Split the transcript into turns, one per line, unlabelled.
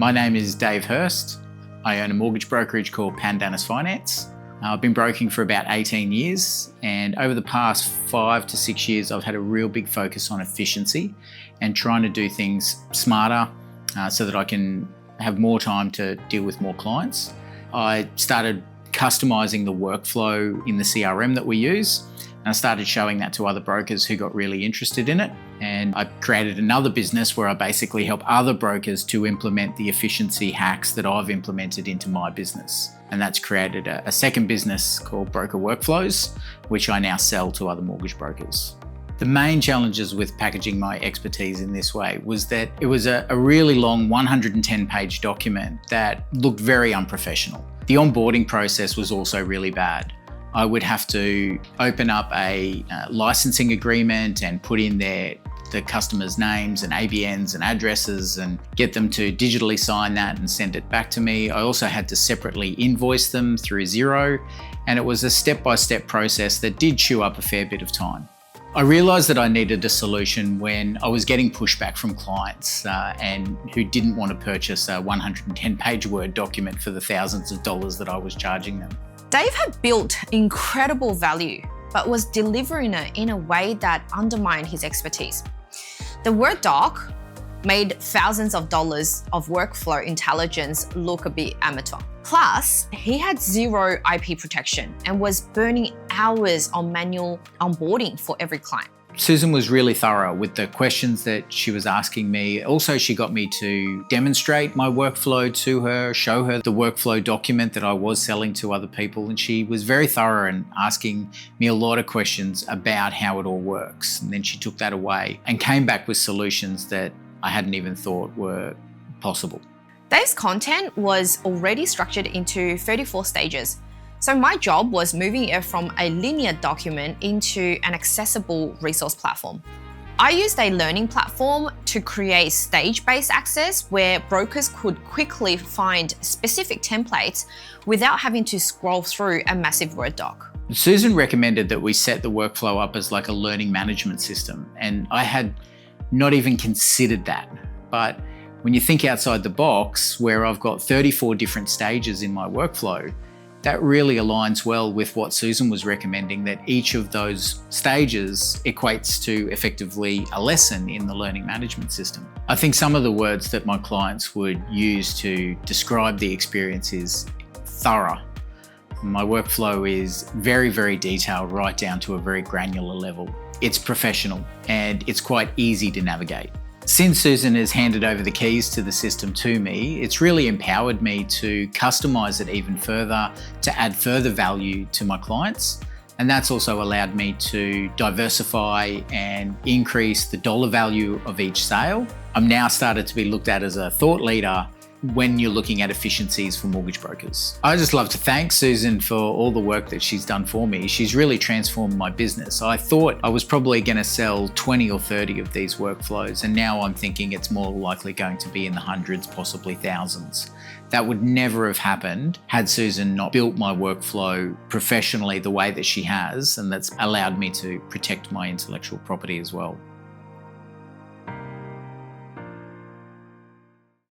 My name is Dave Hurst. I own a mortgage brokerage called Pandanus Finance. I've been broking for about 18 years, and over the past 5 to 6 years, I've had a real big focus on efficiency and trying to do things smarter so that I can have more time to deal with more clients. I started customizing the workflow in the CRM that we use, and I started showing that to other brokers who got really interested in it. And I created another business where I basically help other brokers to implement the efficiency hacks that I've implemented into my business. And that's created a second business called Broker Workflows, which I now sell to other mortgage brokers. The main challenges with packaging my expertise in this way was that it was a really long 110-page document that looked very unprofessional. The onboarding process was also really bad. I would have to open up a licensing agreement and put in the customers' names and ABNs and addresses and get them to digitally sign that and send it back to me. I also had to separately invoice them through Xero, and it was a step-by-step process that did chew up a fair bit of time. I realised that I needed a solution when I was getting pushback from clients and who didn't want to purchase a 110-page Word document for the thousands of dollars that I was charging them.
Dave had built incredible value, but was delivering it in a way that undermined his expertise. The Word doc made thousands of dollars of workflow intelligence look a bit amateur. Plus, he had zero IP protection and was burning hours on manual onboarding for every client.
Susan was really thorough with the questions that she was asking me. Also, she got me to demonstrate my workflow to her, show her the workflow document that I was selling to other people. And she was very thorough in asking me a lot of questions about how it all works. And then she took that away and came back with solutions that I hadn't even thought were possible.
Dave's content was already structured into 34 stages. So my job was moving it from a linear document into an accessible resource platform. I used a learning platform to create stage-based access where brokers could quickly find specific templates without having to scroll through a massive Word doc.
Susan recommended that we set the workflow up as like a learning management system, and I had not even considered that. But when you think outside the box, where I've got 34 different stages in my workflow, that really aligns well with what Susan was recommending, that each of those stages equates to effectively a lesson in the learning management system. I think some of the words that my clients would use to describe the experience is thorough. My workflow is very, very detailed, right down to a very granular level. It's professional and it's quite easy to navigate. Since Susan has handed over the keys to the system to me, it's really empowered me to customize it even further, to add further value to my clients. And that's also allowed me to diversify and increase the dollar value of each sale. I'm now started to be looked at as a thought leader when you're looking at efficiencies for mortgage brokers. I just love to thank Susan for all the work that she's done for me. She's really transformed my business. I thought I was probably going to sell 20 or 30 of these workflows, and now I'm thinking it's more likely going to be in the hundreds, possibly thousands. That would never have happened had Susan not built my workflow professionally the way that she has, and that's allowed me to protect my intellectual property as well.